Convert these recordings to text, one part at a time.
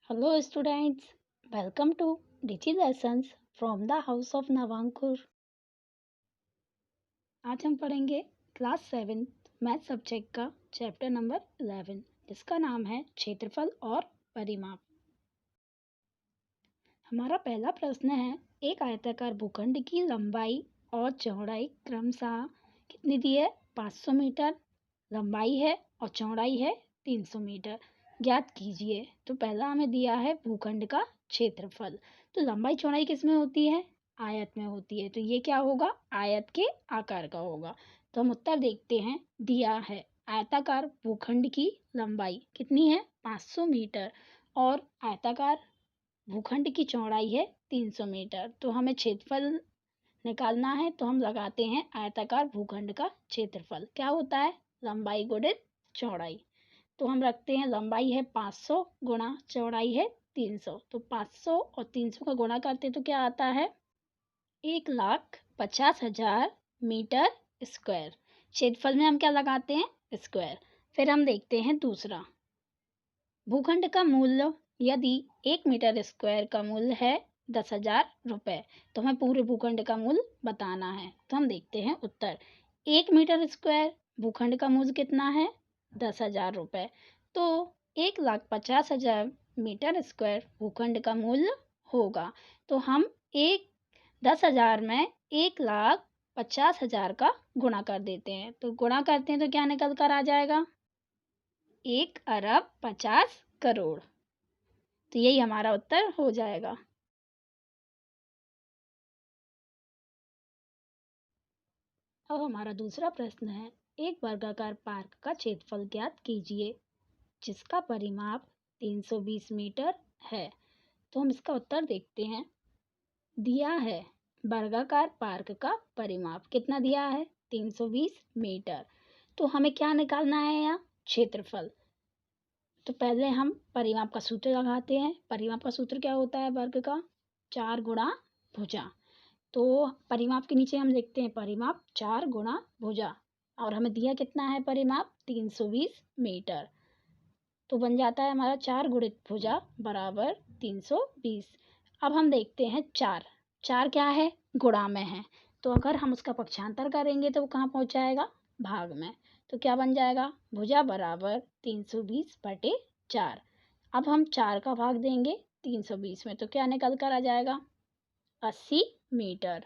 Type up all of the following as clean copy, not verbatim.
Hello students, welcome to Digi Lessons from the House of Navankur। आज हम पढ़ेंगे class 7 math subject का chapter number 11 जिसका नाम है क्षेत्रफल और परिमाप। हमारा पहला प्रश्न है, एक आयताकार भूखंड की लंबाई और चौड़ाई क्रमशः कितनी दी है? 500 मीटर लंबाई है और चौड़ाई है 300 मीटर, ज्ञात कीजिए। तो पहला हमें दिया है भूखंड का क्षेत्रफल। तो लंबाई चौड़ाई किस में होती है? आयत में होती है। तो ये क्या होगा? आयत के आकार का होगा। तो हम उत्तर देखते हैं। दिया है आयताकार भूखंड की लंबाई कितनी है? 500 मीटर और आयताकार भूखंड की चौड़ाई है 300 मीटर। तो हमें क्षेत्रफल निकालना है, तो हम लगाते हैं आयताकार भूखंड का क्षेत्रफल क्या होता है? लंबाई गुणित चौड़ाई। तो हम रखते हैं लंबाई है 500 गुणा चौड़ाई है 300। तो 500 और 300 का गुणा करते तो क्या आता है? 1,50,000 मीटर स्क्वायर। क्षेत्रफल में हम क्या लगाते हैं? स्क्वायर। फिर हम देखते हैं दूसरा, भूखंड का मूल्य यदि 1 मीटर स्क्वायर का मूल्य है 10,000 रुपये, तो हमें पूरे भूखंड का मूल्य बताना है। तो हम देखते हैं उत्तर, 1 मीटर स्क्वायर भूखंड का मूल्य कितना है? 10,000 रुपये। तो 1,50,000 मीटर स्क्वायर भूखंड का मूल्य होगा। तो हम 10,000 में 1,50,000 का गुणा कर देते हैं। तो गुणा करते हैं तो क्या निकल कर आ जाएगा? 1,50,00,000,000। तो यही हमारा उत्तर हो जाएगा। अब हमारा दूसरा प्रश्न है, एक वर्गाकार पार्क का क्षेत्रफल ज्ञात कीजिए जिसका परिमाप 320 मीटर है। तो हम इसका उत्तर देखते हैं। दिया है वर्गाकार पार्क का परिमाप कितना दिया है? 320 मीटर। तो हमें क्या निकालना है यहाँ? क्षेत्रफल। तो पहले हम परिमाप का सूत्र लगाते हैं। परिमाप का सूत्र क्या होता है? वर्ग का 4 गुणा भुजा। तो परिमाप के नीचे हम लिखते हैं परिमाप 4 गुणा भुजा, और हमें दिया कितना है परिमाप? 320 मीटर। तो बन जाता है हमारा 4 गुणित भुजा बराबर 320। अब हम देखते हैं चार क्या है? गुणा में है। तो अगर हम उसका पक्षांतर करेंगे तो वो कहाँ पहुँच जाएगा? भाग में। तो क्या बन जाएगा? भुजा बराबर 320/4। अब हम 4 का भाग देंगे 320 में, तो क्या निकल कर आ जाएगा? 80 मीटर।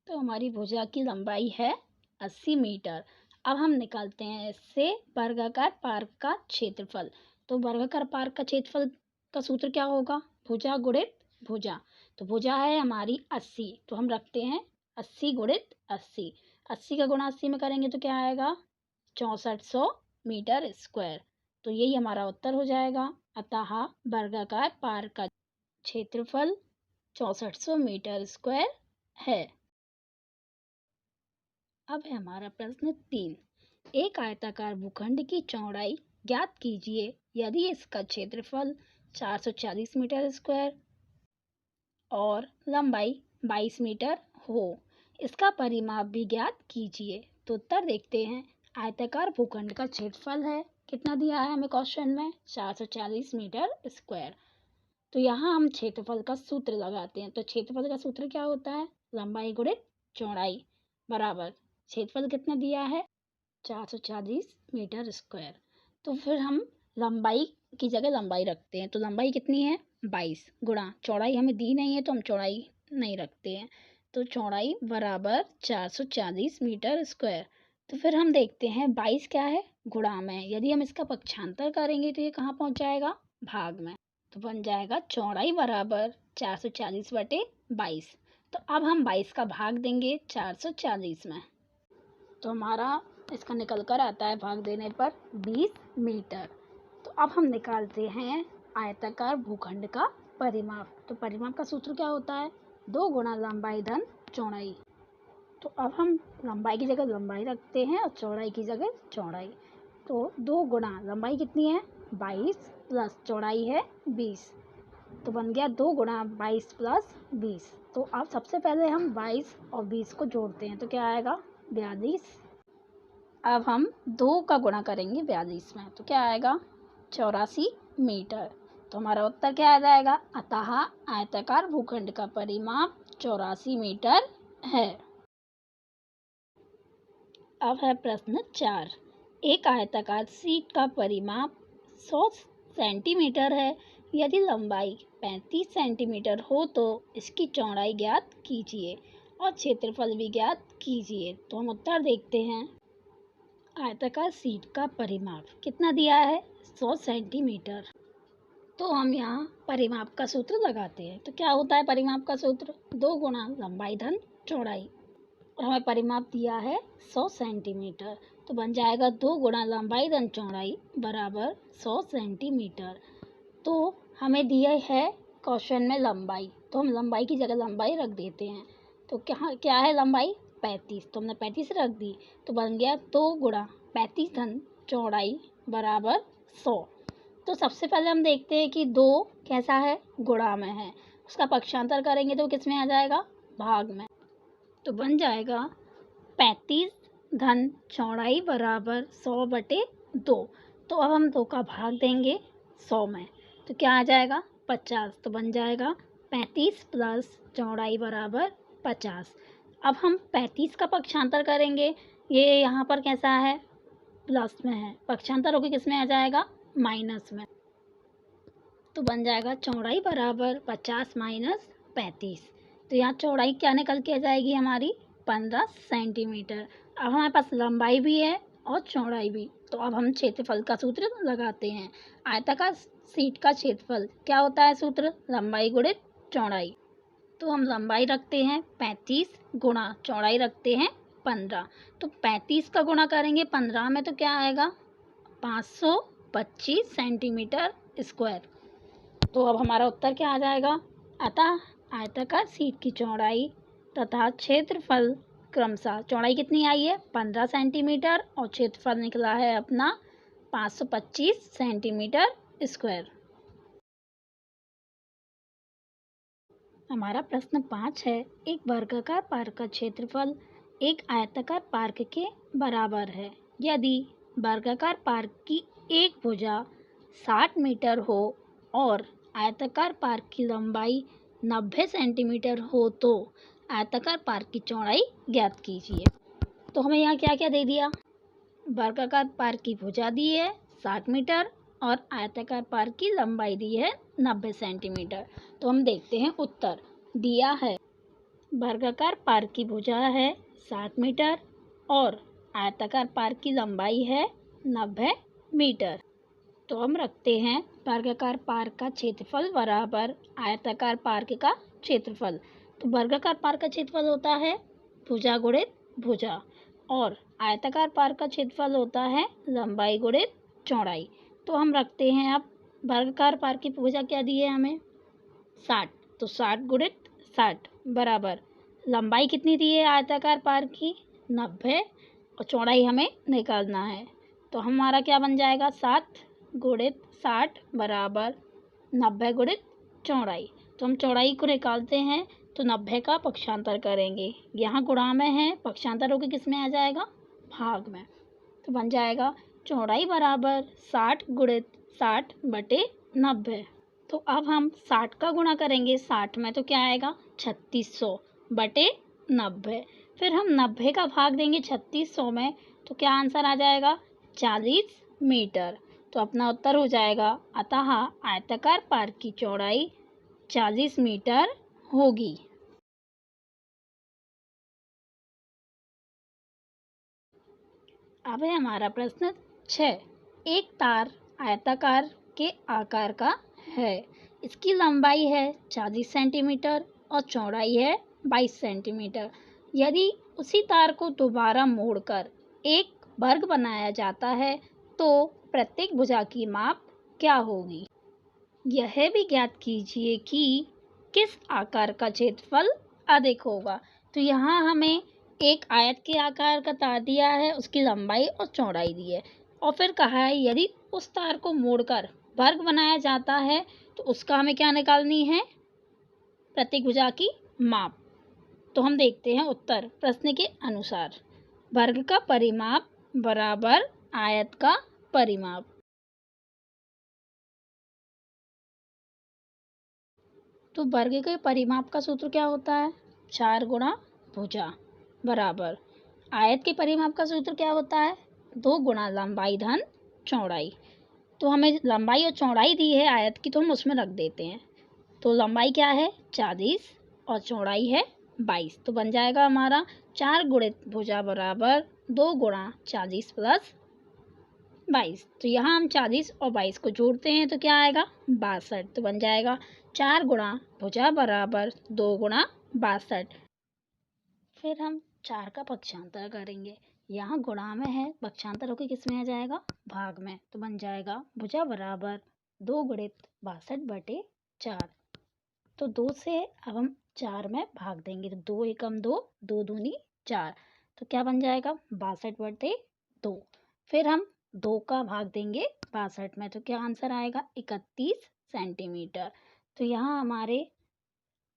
तो हमारी भुजा की लंबाई है 80 मीटर। अब हम निकालते हैं इससे वर्गाकार पार्क का क्षेत्रफल। तो वर्गाकार पार्क का क्षेत्रफल का सूत्र क्या होगा? भुजा गुणित भुजा। तो भुजा है हमारी 80, तो हम रखते हैं 80 गुणित 80। 80 का गुणा 80 में करेंगे तो क्या आएगा? 6400 मीटर स्क्वायर। तो यही हमारा उत्तर हो जाएगा। अतः वर्गाकार पार्क का क्षेत्रफल 6400 मीटर स्क्वायर है। अब है हमारा प्रश्न 3, एक आयताकार भूखंड की चौड़ाई ज्ञात कीजिए यदि इसका क्षेत्रफल 440 मीटर स्क्वायर और लंबाई 22 मीटर हो। इसका परिमाप भी ज्ञात कीजिए। तो उत्तर देखते हैं। आयताकार भूखंड का क्षेत्रफल है, कितना दिया है हमें क्वेश्चन में? 440 मीटर स्क्वायर। तो यहाँ हम क्षेत्रफल का सूत्र लगाते हैं। तो क्षेत्रफल का सूत्र क्या होता है? लंबाई गुणित चौड़ाई बराबर क्षेत्रफल कितना दिया है? 440 मीटर स्क्वायर। तो फिर हम लंबाई की जगह लंबाई रखते हैं। तो लंबाई कितनी है? 22 गुणा चौड़ाई हमें दी नहीं है तो हम चौड़ाई नहीं रखते हैं। तो चौड़ाई बराबर 440 मीटर स्क्वायर। तो फिर हम देखते हैं 22 क्या है? गुणा में। यदि हम इसका पक्षांतर करेंगे तो ये कहाँ पहुँच जाएगा? भाग में। तो बन जाएगा चौड़ाई बराबर 440/22। तो अब हम 22 का भाग देंगे 440 में, तो हमारा इसका निकल कर आता है भाग देने पर 20 मीटर। तो अब हम निकालते हैं आयताकार भूखंड का परिमाप। तो परिमाप का सूत्र क्या होता है? 2 गुणा लंबाई धन चौड़ाई। तो अब हम लंबाई की जगह लंबाई रखते हैं और चौड़ाई की जगह चौड़ाई। तो 2 गुणा लंबाई कितनी है? 22 प्लस चौड़ाई है 20। तो बन गया 2 गुणा 22 प्लस 20। तो अब सबसे पहले हम 22 और 20 को जोड़ते हैं तो क्या आएगा? 42। अब हम 2 का गुणा करेंगे 42 में तो क्या आएगा? 84 मीटर। तो हमारा उत्तर क्या आ जाएगा? अतः आयताकार भूखंड का परिमाप 84 मीटर है। अब है प्रश्न 4। एक आयताकार शीट का परिमाप 100 सेंटीमीटर है। यदि लंबाई 35 सेंटीमीटर हो तो इसकी चौड़ाई ज्ञात कीजिए और क्षेत्रफल भी ज्ञात कीजिए। तो हम उत्तर देखते हैं। आयताकार शीट का परिमाप कितना दिया है? 100 सेंटीमीटर। तो हम यहाँ परिमाप का सूत्र लगाते हैं। तो क्या होता है परिमाप का सूत्र? 2 गुणा लंबाई धन चौड़ाई, और हमें परिमाप दिया है 100 सेंटीमीटर। तो बन जाएगा 2 गुणा लंबाई धन चौड़ाई बराबर 100 सेंटीमीटर। तो हमें दिया है क्वेश्चन में लंबाई, तो हम लंबाई की जगह लंबाई रख देते हैं। तो क्या है लंबाई? 35, तो हमने 35 रख दी। तो बन गया 2 गुणा 35 धन चौड़ाई बराबर 100। तो सबसे पहले हम देखते हैं कि 2 कैसा है? गुणा में है। उसका पक्षांतर करेंगे तो किस में आ जाएगा? भाग में। तो बन जाएगा 35 धन चौड़ाई बराबर 100/2। तो अब हम 2 का भाग देंगे 100 में, तो क्या आ जाएगा? 50। तो बन जाएगा 35 प्लस चौड़ाई बराबर 50। अब हम 35 का पक्षांतर करेंगे, ये यहाँ पर कैसा है? प्लस में है, पक्षांतर होकर किस में आ जाएगा? माइनस में। तो बन जाएगा चौड़ाई बराबर 50 माइनस 35। तो यहाँ चौड़ाई क्या निकल के आ जाएगी हमारी? 15 सेंटीमीटर। अब हमारे पास लंबाई भी है और चौड़ाई भी। तो अब हम क्षेत्रफल का सूत्र लगाते हैं। आयताकार शीट का क्षेत्रफल क्या होता है? सूत्र लंबाई गुणित चौड़ाई। तो हम लंबाई रखते हैं 35 गुणा चौड़ाई रखते हैं 15। तो 35 का गुणा करेंगे 15 में, तो क्या आएगा? 525 सेंटीमीटर स्क्वायर। तो अब हमारा उत्तर क्या आ जाएगा? अतः आयताकार शीट की चौड़ाई तथा क्षेत्रफल क्रमशः, चौड़ाई कितनी आई है? 15 सेंटीमीटर और क्षेत्रफल निकला है अपना 525 सेंटीमीटर स्क्वायर। हमारा प्रश्न 5 है। एक वर्गाकार पार्क का क्षेत्रफल एक आयताकार पार्क के बराबर है। यदि वर्गाकार पार्क की एक भुजा 60 मीटर हो और आयताकार पार्क की लंबाई 90 सेंटीमीटर हो तो आयताकार पार्क की चौड़ाई ज्ञात कीजिए। तो हमें यहाँ क्या क्या दे दिया? वर्गाकार पार्क की भुजा दी है 60 मीटर और आयताकार पार्क की लंबाई दी है 90 सेंटीमीटर। तो हम देखते हैं उत्तर। दिया है वर्गाकार पार्क की भुजा है 60 मीटर और आयताकार पार्क की लंबाई है 90 मीटर। तो हम रखते हैं वर्गाकार पार्क का क्षेत्रफल बराबर आयताकार पार्क का क्षेत्रफल। तो वर्गाकार पार्क का क्षेत्रफल होता है भुजा गुणित भुजा और आयताकार पार्क का क्षेत्रफल होता है लंबाई गुणित चौड़ाई। तो हम रखते हैं अब वर्गाकार पार्क की भुजा क्या दी है हमें? 60। तो 60 गुणित 60 बराबर लंबाई कितनी दी है आयताकार पार्क की? 90 और चौड़ाई हमें निकालना है। तो हमारा क्या बन जाएगा? 7 गुणित 60 बराबर 90 गुणित चौड़ाई। तो हम चौड़ाई को निकालते हैं तो 90 का पक्षांतर करेंगे, यहाँ गुणा में है, पक्षांतर होकर किस में आ जाएगा? भाग में। तो बन जाएगा चौड़ाई बराबर 60 गुणित 60/90। तो अब हम 60 का गुणा करेंगे 60 में, तो क्या आएगा? 3600/90। फिर हम 90 का भाग देंगे 3600 में, तो क्या आंसर आ जाएगा? 40 मीटर। तो अपना उत्तर हो जाएगा अतः आयताकार पार्क की चौड़ाई 40 मीटर होगी। अब है हमारा प्रश्न 6। एक तार आयताकार के आकार का है। इसकी लंबाई है 40 सेंटीमीटर और चौड़ाई है 22 सेंटीमीटर। यदि उसी तार को दोबारा मोड़कर एक वर्ग बनाया जाता है तो प्रत्येक भुजा की माप क्या होगी? यह भी ज्ञात कीजिए कि किस आकार का क्षेत्रफल अधिक होगा। तो यहाँ हमें एक आयत के आकार का तार दिया है, उसकी लंबाई और चौड़ाई दी है और फिर कहा है यदि उस तार को मोड़कर वर्ग बनाया जाता है तो उसका हमें क्या निकालनी है? प्रत्येक भुजा की माप। तो हम देखते हैं उत्तर प्रश्न के अनुसार। वर्ग का परिमाप बराबर आयत का परिमाप। तो वर्ग के परिमाप का सूत्र क्या होता है? 4 गुणा भुजा बराबर आयत के परिमाप का सूत्र क्या होता है? 2 गुणा लंबाई धन चौड़ाई। तो हमें लंबाई और चौड़ाई दी है आयत की, तो हम उसमें रख देते हैं। तो लंबाई क्या है? 40 और चौड़ाई है 22। तो बन जाएगा हमारा 4 गुणित भुजा बराबर 2 गुणा 40 प्लस 22। तो यहाँ हम 40 और 22 को जोड़ते हैं तो क्या आएगा? 62। तो बन जाएगा 4 गुणा भुजा बराबर 2 गुणा 62। फिर हम 4 का पक्षांतर करेंगे। यहाँ गुणा में है, पक्षांतर होकर किस में आ जाएगा? भाग में। तो बन जाएगा भुजा बराबर 2 गुणित 62/4। तो 2 से अब हम 4 में भाग देंगे। तो 2 एकम 2, 2 दूनी 4। तो क्या बन जाएगा? 62/2। फिर हम 2 का भाग देंगे 62 में। तो क्या आंसर आएगा? 31 सेंटीमीटर। तो यहाँ हमारे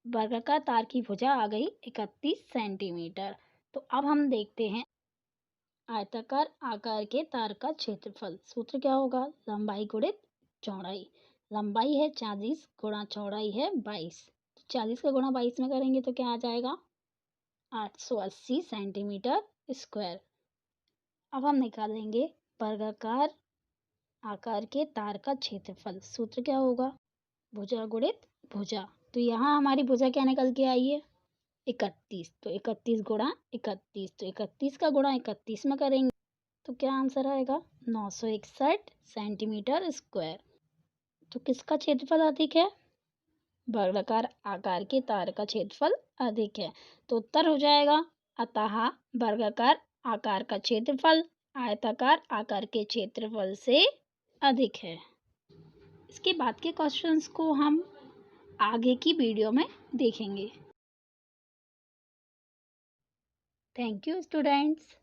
वर्गाकार तार की भुजा आ गई 31 सेंटीमीटर। तो अब हम देखते हैं आयताकार आकार के तार का क्षेत्रफल। सूत्र क्या होगा? लंबाई गुणित चौड़ाई। लंबाई है 40 गुणा चौड़ाई है 22। 40 का गुणा 22 में करेंगे तो क्या आ जाएगा? 880 सेंटीमीटर स्क्वायर। अब हम निकालेंगे वर्गाकार आकार के तार का क्षेत्रफल। सूत्र क्या होगा? भुजा गुणित भुजा। तो यहाँ हमारी भुजा क्या निकल के आई है? 31। तो 31 गुणा 31। तो 31 का गुणा 31 में करेंगे तो क्या आंसर आएगा? 961 सेंटीमीटर स्क्वायर। तो किसका क्षेत्रफल अधिक है? वर्गाकार आकार के तार का क्षेत्रफल अधिक है। तो उत्तर हो जाएगा अतः वर्गाकार आकार का क्षेत्रफल आयताकार आकार के क्षेत्रफल से अधिक है। इसके बाद के क्वेश्चंस को हम आगे की वीडियो में देखेंगे। Thank you students.